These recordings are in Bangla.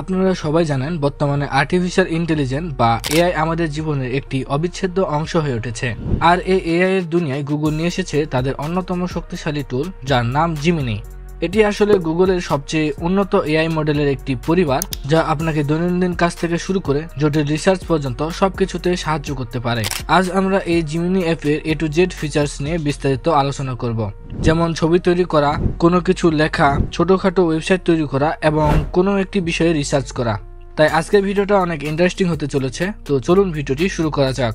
আপনারা সবাই জানেন বর্তমানে আর্টিফিশিয়াল ইন্টেলিজেন্স বা এআই আমাদের জীবনের একটি অবিচ্ছেদ্য অংশ হয়ে উঠেছে। আর এই এআই এর দুনিয়ায় গুগল নিয়ে এসেছে তাদের অন্যতম শক্তিশালী টুল, যার নাম জিমিনি। এটি আসলে গুগলের সবচেয়ে উন্নত এআই মডেলের একটি পরিবার, যা আপনাকে দৈনন্দিন কাজ থেকে শুরু করে জটিল রিসার্চ পর্যন্ত সবকিছুতে সাহায্য করতে পারে। আজ আমরা এই জিমিনি অ্যাপের A to Z ফিচার্স নিয়ে বিস্তারিত আলোচনা করব, যেমন ছবি তৈরি করা, কোনো কিছু লেখা, ছোটখাটো ওয়েবসাইট তৈরি করা এবং কোনো একটি বিষয়ে রিসার্চ করা। তাই আজকের ভিডিওটা অনেক ইন্টারেস্টিং হতে চলেছে। তো চলুন ভিডিওটি শুরু করা যাক।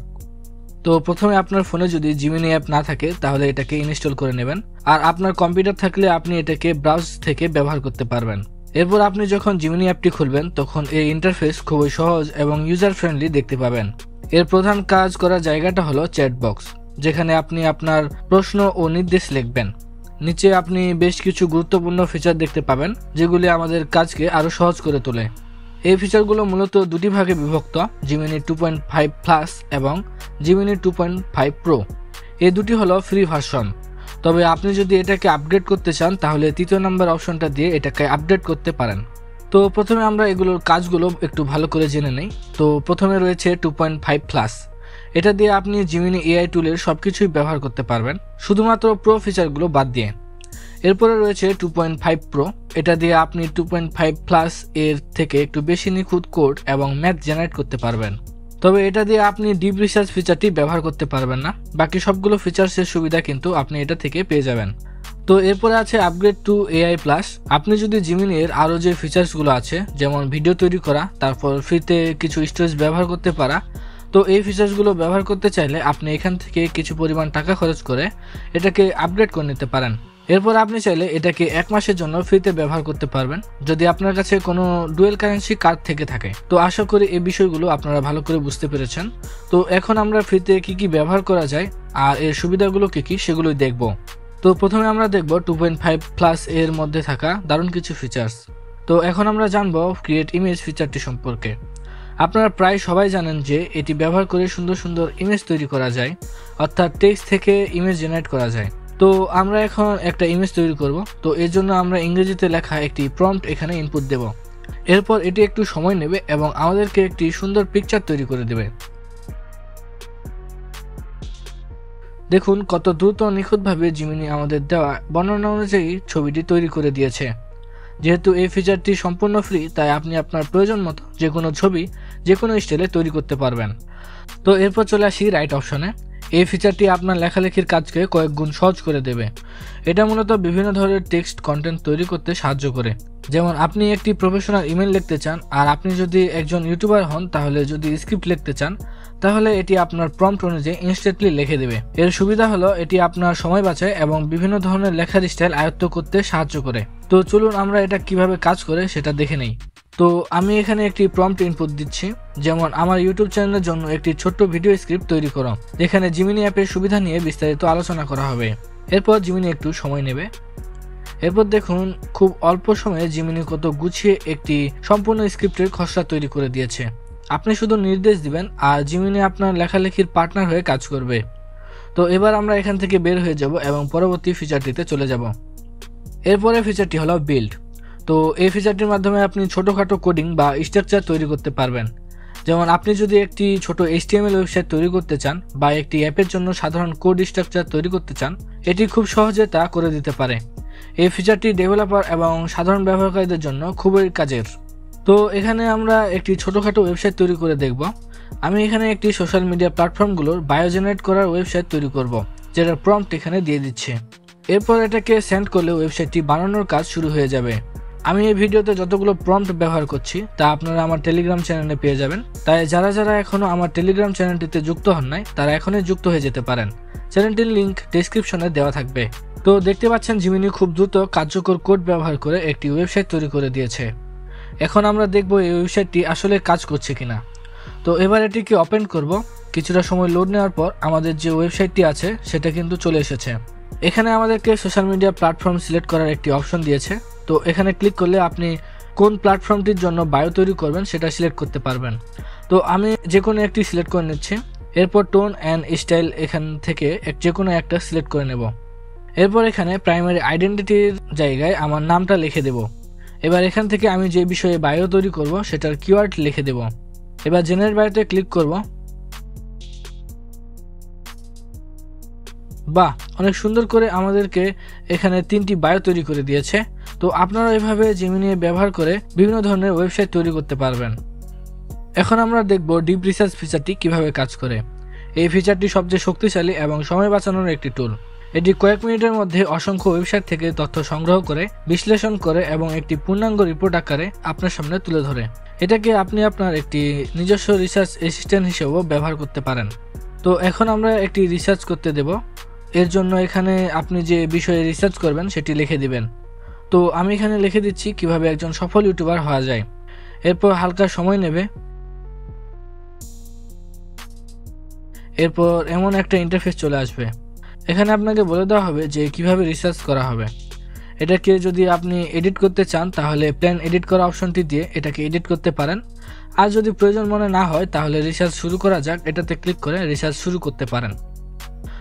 তো প্রথমে আপনার ফোনে যদি জিমিনি অ্যাপ না থাকে তাহলে এটাকে ইনস্টল করে নেবেন, আর আপনার কম্পিউটার থাকলে আপনি এটাকে ব্রাউজ থেকে ব্যবহার করতে পারবেন। এরপর আপনি যখন জিমিনি অ্যাপটি খুলবেন তখন এই ইন্টারফেস খুবই সহজ এবং ইউজার ফ্রেন্ডলি দেখতে পাবেন। এর প্রধান কাজ করার জায়গাটা হলো চ্যাট বক্স, যেখানে আপনি আপনার প্রশ্ন ও নির্দেশ লিখবেন। নিচে আপনি বেশ কিছু গুরুত্বপূর্ণ ফিচার দেখতে পাবেন, যেগুলি আমাদের কাজকে আরো সহজ করে তোলে। এই ফিচারগুলো মূলত দুটি ভাগে বিভক্ত, জিমিনি 2.5 প্লাস এবং জিমিনি 2.5 প্রো। এই দুটি হলো ফ্রি ভার্সন, তবে আপনি যদি এটাকে আপগ্রেড করতে চান তাহলে তৃতীয় নাম্বার অপশনটা দিয়ে এটাকে আপডেট করতে পারেন। তো প্রথমে আমরা এগুলোর কাজগুলো একটু ভালো করে জেনে নেই। তো প্রথমে রয়েছে 2.5 প্লাস। এটা দিয়ে আপনি জিমিনি এআই টুলের সবকিছুই ব্যবহার করতে পারবেন, শুধুমাত্র প্রো ফিচারগুলো বাদ দিয়ে। এরপরে রয়েছে 2.5 প্রো। এটা দিয়ে আপনি 2.5 প্লাস এর থেকে একটু বেশি নিখুঁত কোড এবং ম্যাথ জেনারেট করতে পারবেন। তবে এটা দিয়ে আপনি ডিপ রিসার্চ ফিচারটি ব্যবহার করতে পারবেন না। বাকি সবগুলো ফিচার্সের সুবিধা কিন্তু আপনি এটা থেকে পেয়ে যাবেন। তো এরপরে আছে আপগ্রেড টু এআই প্লাস। আপনি যদি জিমিনির আরও যে ফিচার্সগুলো আছে, যেমন ভিডিও তৈরি করা, তারপর ফ্রিতে কিছু স্টোরেজ ব্যবহার করতে পারা, তো এই ফিচার্সগুলো ব্যবহার করতে চাইলে আপনি এখান থেকে কিছু পরিমাণ টাকা খরচ করে এটাকে আপগ্রেড করে নিতে পারেন। এরপর আপনি চাইলে এটাকে 1 মাসের জন্য ফ্রিতে ব্যবহার করতে পারবেন, যদি আপনার কাছে কোনো ডুয়েল কারেন্সি কার্ড থেকে থাকে। তো আশা করি এই বিষয়গুলো আপনারা ভালো করে বুঝতে পেরেছেন। তো এখন আমরা ফ্রিতে কি কি ব্যবহার করা যায় আর এর সুবিধাগুলো কি কি সেগুলোই দেখব। তো প্রথমে আমরা দেখব 2.5 প্লাস এর মধ্যে থাকা দারুণ কিছু ফিচার্স। তো এখন আমরা জানবো ক্রিয়েট ইমেজ ফিচারটি সম্পর্কে। আপনারা প্রায় সবাই জানেন যে এটি ব্যবহার করে সুন্দর সুন্দর ইমেজ তৈরি করা যায়, অর্থাৎ টেক্সট থেকে ইমেজ জেনারেট করা যায়। তো আমরা এখন একটা ইমেজ তৈরি করব। তো এর জন্য আমরা ইংরেজিতে লেখা একটি প্রম্পট এখানে ইনপুট দেব। এরপর এটি একটু সময় নেবে এবং আমাদেরকে একটি সুন্দর পিকচার তৈরি করে দেবে। দেখুন কত দ্রুত নিখুঁতভাবে জিমিনি আমাদের দেওয়া বর্ণনা অনুযায়ী ছবিটি তৈরি করে দিয়েছে। যেহেতু এই ফিচারটি সম্পূর্ণ ফ্রি, তাই আপনি আপনার প্রয়োজন মতো যে কোনো ছবি যে কোনো স্টাইলে তৈরি করতে পারবেন। তো এরপর চলে আসি রাইট অপশনে। এই ফিচারটি আপনার লেখালেখির কাজকে কয়েক গুণ সহজ করে দেবে। এটা মূলত বিভিন্ন ধরনের টেক্সট কন্টেন্ট তৈরি করতে সাহায্য করে। যেমন আপনি একটি প্রফেশনাল ইমেল লিখতে চান, আর আপনি যদি একজন ইউটিউবার হন তাহলে যদি স্ক্রিপ্ট লিখতে চান তাহলে এটি আপনার প্রম্পট অনুযায়ী ইনস্ট্যান্টলি লিখে দেবে। এর সুবিধা হলো এটি আপনার সময় বাঁচায় এবং বিভিন্ন ধরনের লেখার স্টাইল আয়ত্ত করতে সাহায্য করে। তো চলুন আমরা এটা কিভাবে কাজ করে সেটা দেখে নেই। তো আমি এখানে একটি প্রম্পট ইনপুট দিচ্ছি, যেমন আমার ইউটিউব চ্যানেলের জন্য একটি ছোট্ট ভিডিও স্ক্রিপ্ট তৈরি করো, যেখানে জিমিনি অ্যাপের সুবিধা নিয়ে বিস্তারিত আলোচনা করা হবে। এরপর জিমিনি একটু সময় নেবে। এরপর দেখুন খুব অল্প সময়ে জিমিনি কত গুছিয়ে একটি সম্পূর্ণ স্ক্রিপ্টের খসড়া তৈরি করে দিয়েছে। আপনি শুধু নির্দেশ দিবেন আর জিমিনি আপনার লেখালেখির পার্টনার হয়ে কাজ করবে। তো এবার আমরা এখান থেকে বের হয়ে যাব এবং পরবর্তী ফিচারটিতে চলে যাব। এরপরে ফিচারটি হলো বিল্ড। তো এই ফিচারটির মাধ্যমে আপনি ছোটোখাটো কোডিং বা স্ট্রাকচার তৈরি করতে পারবেন। যেমন আপনি যদি একটি ছোট HTML ওয়েবসাইট তৈরি করতে চান বা একটি অ্যাপের জন্য সাধারণ কোড স্ট্রাকচার তৈরি করতে চান, এটি খুব সহজে তা করে দিতে পারে। এই ফিচারটি ডেভেলপার এবং সাধারণ ব্যবহারকারীদের জন্য খুবই কাজের। তো এখানে আমরা একটি ছোটোখাটো ওয়েবসাইট তৈরি করে দেখব। আমি এখানে একটি সোশ্যাল মিডিয়া প্ল্যাটফর্মগুলোর বায়ো জেনারেট করার ওয়েবসাইট তৈরি করব, যেটার প্রম্পট এখানে দিয়ে দিচ্ছে। এরপর এটাকে সেন্ড করলে ওয়েবসাইটটি বানানোর কাজ শুরু হয়ে যাবে। আমি এই ভিডিওতে যতগুলো প্রম্পট ব্যবহার করছি তা আপনারা আমার টেলিগ্রাম চ্যানেলে পেয়ে যাবেন। তাই যারা যারা এখনো আমার টেলিগ্রাম চ্যানেলটিতে যুক্ত হন নাই তারা এখনই যুক্ত হয়ে যেতে পারেন। চ্যানেলটির লিংক ডেসক্রিপশনে দেওয়া থাকবে। তো দেখতে পাচ্ছেন জিমিনি খুব দ্রুত কার্যকর কোড ব্যবহার করে একটি ওয়েবসাইট তৈরি করে দিয়েছে। এখন আমরা দেখব এই ওয়েবসাইটটি আসলে কাজ করছে কিনা। তো এবার এটিকে ওপেন করব। কিছুটা সময় লোড নেওয়ার পর আমাদের যে ওয়েবসাইটটি আছে সেটা কিন্তু চলে এসেছে। এখানে আমাদেরকে সোশ্যাল মিডিয়া প্ল্যাটফর্ম সিলেক্ট করার একটি অপশন দিয়েছে। তো এখানে ক্লিক করলে আপনি কোন প্ল্যাটফর্মটির জন্য বায়ো তৈরি করবেন সেটা সিলেক্ট করতে পারবেন। তো আমি যে কোনো একটি সিলেক্ট করে নিচ্ছি। এরপর টোন অ্যান্ড স্টাইল এখান থেকে যে কোনো একটা সিলেক্ট করে নেব। এরপর এখানে প্রাইমারি আইডেন্টিটির জায়গায় আমার নামটা লিখে দেব। এবার এখান থেকে আমি যে বিষয়ে বায়ো তৈরি করব সেটার কিওয়ার্ড লিখে দেব। এবার জেনারেট বায়োতে ক্লিক করব। বাহ, অনেক সুন্দর করে আমাদেরকে এখানে 3টি বায়ো তৈরি করে দিয়েছে। তো আপনারা এভাবে জেমিনি ব্যবহার করে বিভিন্ন ধরনের ওয়েবসাইট তৈরি করতে পারবেন। এখন আমরা দেখব ডিপ রিসার্চ ফিচারটি কিভাবে কাজ করে। এই ফিচারটি সবচেয়ে শক্তিশালী এবং সময় বাঁচানোর একটি টুল। এটি কয়েক মিনিটের মধ্যে অসংখ্য ওয়েবসাইট থেকে তথ্য সংগ্রহ করে, বিশ্লেষণ করে এবং একটি পূর্ণাঙ্গ রিপোর্ট আকারে আপনার সামনে তুলে ধরে। এটাকে আপনি আপনার একটি নিজস্ব রিসার্চ অ্যাসিস্ট্যান্ট হিসেবেও ব্যবহার করতে পারেন। তো এখন আমরা একটি রিসার্চ করতে দেব। এর জন্য এখানে আপনি যে বিষয়ে রিসার্চ করবেন সেটি লিখে দিবেন। তো আমি এখানে লিখে দিচ্ছি কিভাবে একজন সফল ইউটিউবার হওয়া যায়। এরপর হালকা সময় নেবে। এরপর এমন একটা ইন্টারফেস চলে আসবে। এখানে আপনাকে বলে দেওয়া হবে যে কিভাবে রিসার্চ করা হবে। এটাকে যদি আপনি এডিট করতে চান তাহলে প্ল্যান এডিট করা অপশনটি দিয়ে এটাকে এডিট করতে পারেন। আর যদি প্রয়োজন মনে না হয় তাহলে রিসার্চ শুরু করা যাক, এটাতে ক্লিক করে রিসার্চ শুরু করতে পারেন।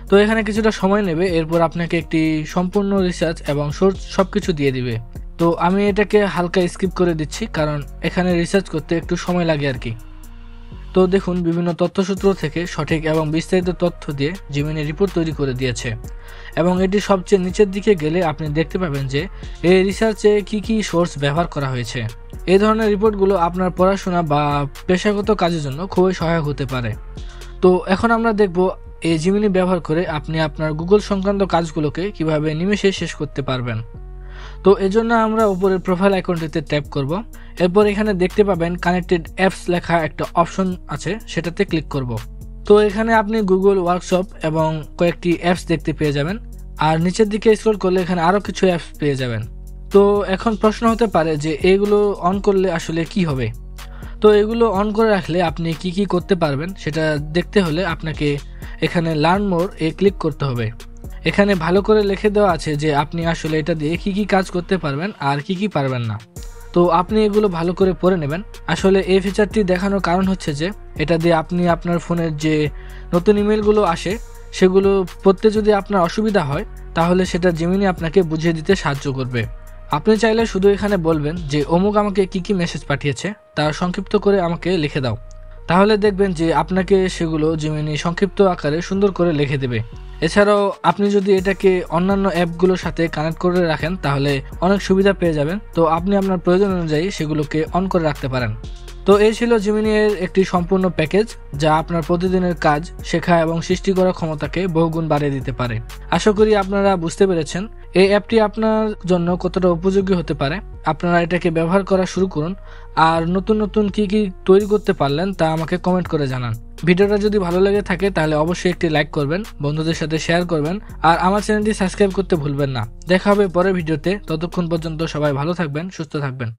তো এখানে কিছুটা সময় নেবে। এরপর আপনাকে একটি সম্পূর্ণ রিসার্চ এবং সোর্স সবকিছু দিয়ে দিবে। তো আমি এটাকে হালকা স্কিপ করে দিচ্ছি, কারণ এখানে রিসার্চ করতে একটু সময় লাগে আর কি। তো দেখুন, বিভিন্ন তথ্যসূত্র থেকে সঠিক এবং বিস্তারিত তথ্য দিয়ে জেমিনি রিপোর্ট তৈরি করে দিয়েছে। এবং এটি সবচেয়ে নিচের দিকে গেলে আপনি দেখতে পাবেন যে এই রিসার্চে কি কি সোর্স ব্যবহার করা হয়েছে। এই ধরনের রিপোর্টগুলো আপনার পড়াশোনা বা পেশাগত কাজের জন্য খুবই সহায়ক হতে পারে। তো এখন আমরা দেখব এই জেমিনি ব্যবহার করে আপনি আপনার গুগল সংক্রান্ত কাজগুলোকে কিভাবে নিমেষে শেষ করতে পারবেন। তো এজন্য আমরা উপরের প্রোফাইল আইকনটিতে ট্যাপ করব। এরপর এখানে দেখতে পাবেন কানেক্টেড অ্যাপস লেখা একটা অপশন আছে, সেটাতে ক্লিক করব। তো এখানে আপনি গুগল ওয়ার্কশপ এবং কয়েকটি অ্যাপস দেখতে পেয়ে যাবেন। আর নিচের দিকে স্ক্রল করলে এখানে আরও কিছু অ্যাপস পেয়ে যাবেন। তো এখন প্রশ্ন হতে পারে যে এগুলো অন করলে আসলে কি হবে। তো এগুলো অন করে রাখলে আপনি কি কি করতে পারবেন সেটা দেখতে হলে আপনাকে এখানে লার্ন মোর ক্লিক করতে হবে। এখানে ভালো করে লিখে দেওয়া আছে যে আপনি আসলে এটা দিয়ে কি কি কাজ করতে পারবেন আর কি কি পারবেন না। তো আপনি এগুলো ভালো করে পড়ে নেবেন। আসলে এই ফিচারটি দেখানোর কারণ হচ্ছে যে এটা দিয়ে আপনি আপনার ফোনের যে নতুন ইমেলগুলো আসে সেগুলো পড়তে যদি আপনার অসুবিধা হয় তাহলে সেটা জেমিনি আপনাকে বুঝিয়ে দিতে সাহায্য করবে। আপনি চাইলে শুধু এখানে বলবেন যে অমুক আমাকে কি কি মেসেজ পাঠিয়েছে তার সংক্ষিপ্ত করে আমাকে লিখে দাও। তাহলে দেখবেন যে আপনাকে সেগুলো জেমিনি সংক্ষিপ্ত আকারে সুন্দর করে লিখে দেবে। এছাড়াও আপনি যদি এটাকে অন্যান্য অ্যাপগুলোর সাথে কানেক্ট করে রাখেন তাহলে অনেক সুবিধা পেয়ে যাবেন। তো আপনি আপনার প্রয়োজন অনুযায়ী সেগুলোকে অন করে রাখতে পারেন। তো এই ছিল জেমিনি এর একটি সম্পূর্ণ প্যাকেজ, যা আপনার প্রতিদিনের কাজ, শেখা এবং সৃষ্টি করার ক্ষমতাকে বহুগুণ বাড়িয়ে দিতে পারে। আশা করি আপনারা বুঝতে পেরেছেন এই অ্যাপটি আপনার জন্য কতটা উপযোগী হতে পারে। আপনারা এটাকে ব্যবহার করা শুরু করুন আর নতুন নতুন কি কি তৈরি করতে পারলেন তা আমাকে কমেন্ট করে জানান। ভিডিওটা যদি ভালো লেগে থাকে তাহলে অবশ্যই একটি লাইক করবেন, বন্ধুদের সাথে শেয়ার করবেন আর আমার চ্যানেলটি সাবস্ক্রাইব করতে ভুলবেন না। দেখা হবে পরের ভিডিওতে। ততক্ষণ পর্যন্ত সবাই ভালো থাকবেন, সুস্থ থাকবেন।